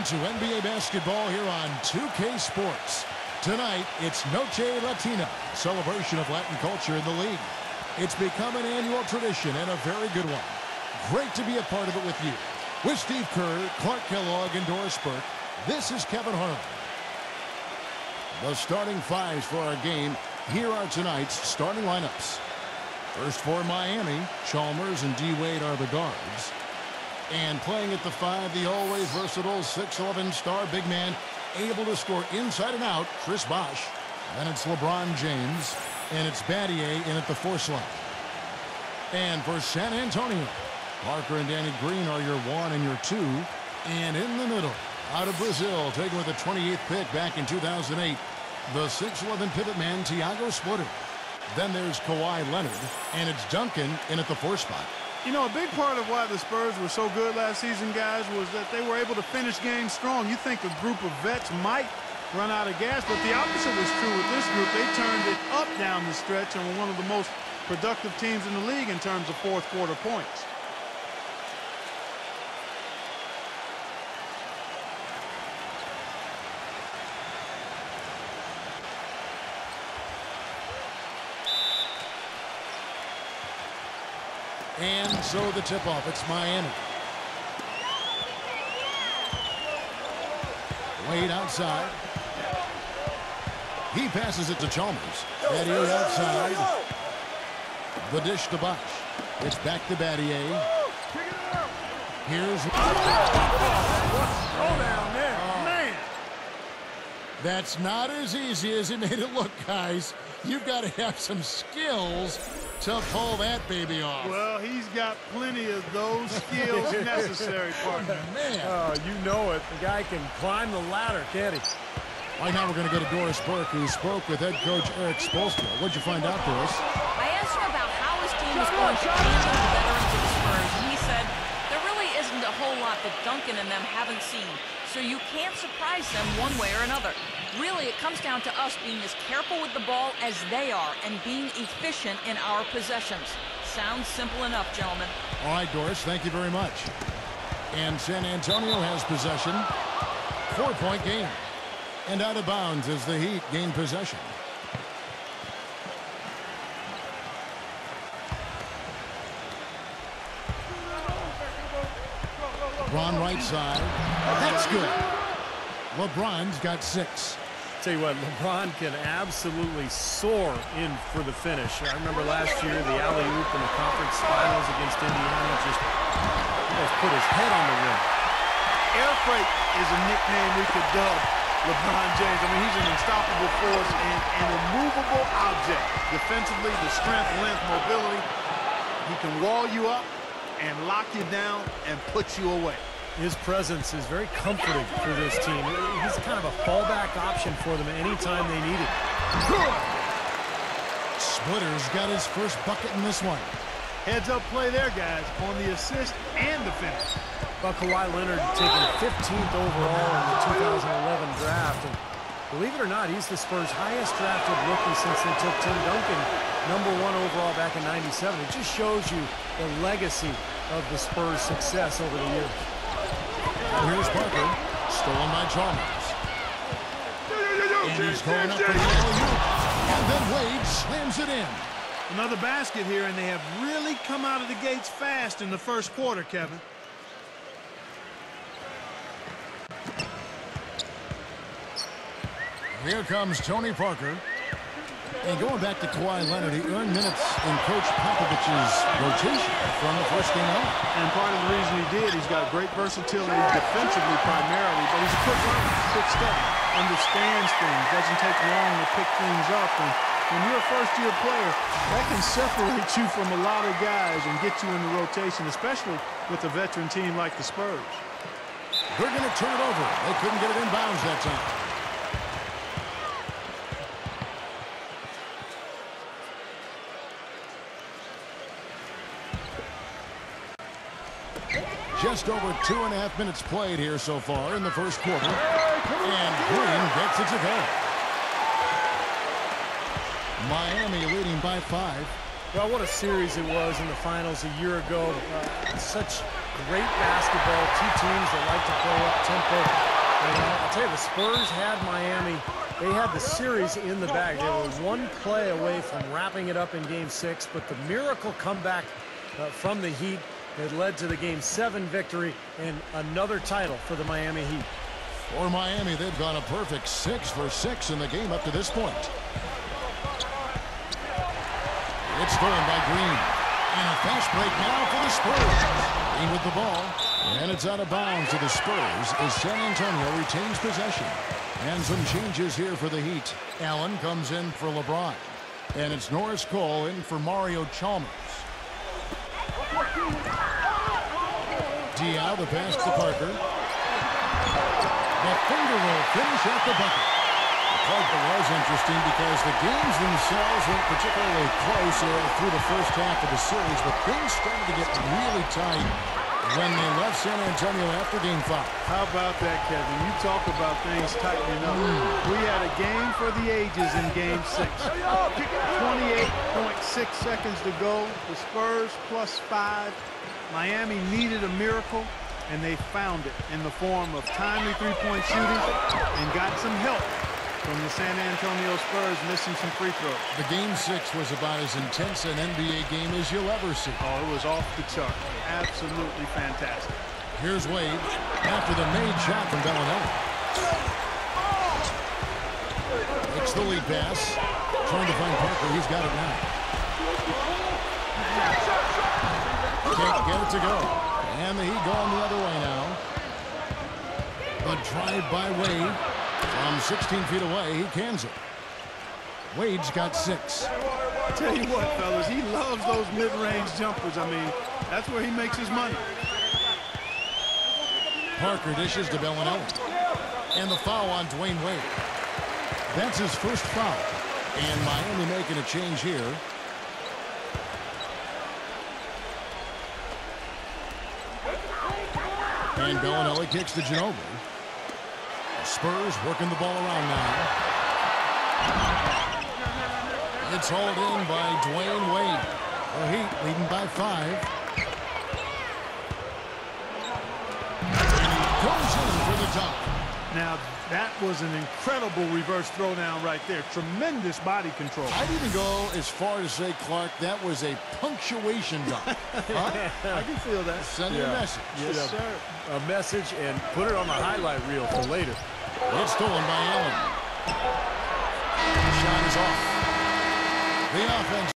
to NBA basketball here on 2K Sports. Tonight, it's Noche Latina, celebration of Latin culture in the league. It's become an annual tradition and a very good one. Great to be a part of it with you. With Steve Kerr, Clark Kellogg, and Doris Burke, this is Kevin Harlan. The starting fives for our game. Here are tonight's starting lineups. First for Miami, Chalmers and D. Wade are the guards. And playing at the 5, the always versatile 6'11" star big man, able to score inside and out, Chris Bosh. Then it's LeBron James, and it's Battier in at the 4 slot. And for San Antonio, Parker and Danny Green are your 1 and your 2. And in the middle, out of Brazil, taken with the 28th pick back in 2008, the 6'11" pivot man, Thiago Splitter. Then there's Kawhi Leonard, and it's Duncan in at the 4 spot. You know, a big part of why the Spurs were so good last season, guys, was that they were able to finish games strong. You think a group of vets might run out of gas, but the opposite was true with this group. They turned it up down the stretch and were one of the most productive teams in the league in terms of fourth quarter points. And so the tip-off, it's Miami. Wade outside. He passes it to Chalmers. Battier outside. The dish to Bosh. It's back to Battier. Here's... Throw down there, man. That's not as easy as he made it look, guys. You've got to have some skills to pull that baby off. Well, he's got plenty of those skills necessary, partner. Man. Oh, you know it. The guy can climb the ladder, can't he? Right now we're going to go to Doris Burke, who spoke with head coach Eric Spoelstra. What'd you find out, Doris? I asked him about how his team is going to change the veterans of the Spurs, and he said there really isn't a whole lot that Duncan and them haven't seen, so you can't surprise them one way or another. Really, it comes down to us being as careful with the ball as they are and being efficient in our possessions. Sounds simple enough, gentlemen. All right, Doris, thank you very much. And San Antonio has possession. 4-point game. And out of bounds as the Heat gain possession. LeBron right side. That's good. LeBron's got 6. Tell you what, LeBron can absolutely soar in for the finish. I remember last year the alley-oop in the conference finals against Indiana just put his head on the rim. Air freight is a nickname we could dub LeBron James. I mean, he's an unstoppable force and an immovable object. Defensively, the strength, length, mobility. He can wall you up and lock you down and put you away. His presence is very comforting for this team. He's kind of a fallback option for them anytime they need it. Good. Splitter's got his first bucket in this one. Heads-up play there, guys, on the assist and the finish. Well, Kawhi Leonard taken 15th overall in the 2011 draft. And believe it or not, he's the Spurs' highest drafted rookie since they took Tim Duncan #1 overall back in '97. It just shows you the legacy of the Spurs' success over the years. Here's Parker, stolen by Chalmers. And he's going up for the alley-oop. And then Wade slams it in. Another basket here, and they have really come out of the gates fast in the first quarter, Kevin. Here comes Tony Parker. And going back to Kawhi Leonard, he earned minutes in Coach Popovich's rotation from the first game out. And part of the reason he did, he's got great versatility defensively primarily, but he's a quick learner, quick study, understands things, doesn't take long to pick things up. And when you're a first-year player, that can separate you from a lot of guys and get you in the rotation, especially with a veteran team like the Spurs. They're going to turn it over. They couldn't get it in bounds that time. Just over 2.5 minutes played here so far in the first quarter. And Green gets it to go. Miami leading by 5. Well, what a series it was in the finals a year ago. Such great basketball. Two teams that like to play up tempo. the Spurs had Miami. They had the series in the bag. They were one play away from wrapping it up in Game 6, but the miracle comeback from the Heat that led to the Game 7 victory and another title for the Miami Heat. For Miami, they've gone a perfect 6 for 6 in the game up to this point. It's stolen by Green. And a fast break now for the Spurs. Green with the ball. And it's out of bounds to the Spurs as San Antonio retains possession. And some changes here for the Heat. Allen comes in for LeBron. And it's Norris Cole in for Mario Chalmers. Diaw, the pass to Parker. The finger roll finish at the bucket. The Parker was interesting because the games themselves weren't particularly close through the first half of the series, but things started to get really tight when they left San Antonio after Game 5. How about that, Kevin? You talk about things tightening up. We had a game for the ages in Game 6. 28.6 seconds to go. The Spurs +5. Miami needed a miracle, and they found it in the form of timely three-point shooting and got some help from the San Antonio Spurs missing some free throws. The Game 6 was about as intense an NBA game as you'll ever see. Oh, it was off the chart. Absolutely fantastic. Here's Wade after the made shot from Bellinelli. It's the lead pass. Trying to find Parker. He's got it now. Can't get it to go. And the Heat going the other way now. The drive by Wade. From 16 feet away, he cans it. Wade's got 6. Tell you what, fellas, he loves those mid-range jumpers. I mean, that's where he makes his money. Parker dishes to Bellinelli. And the foul on Dwayne Wade. That's his first foul. And Miami making a change here. And Bellinelli kicks to Ginobili. Spurs working the ball around now. It's hauled in by Dwayne Wade. The Heat leading by 5. And he goes in for the dunk. Now, that was an incredible reverse throwdown right there. Tremendous body control. I'd even go as far as say, Clark, that was a punctuation dunk. Huh? I can feel that. Sending a message. Yes, sir. A message and put it on the highlight reel for later. It's stolen by Allen. The shot is off. The offense.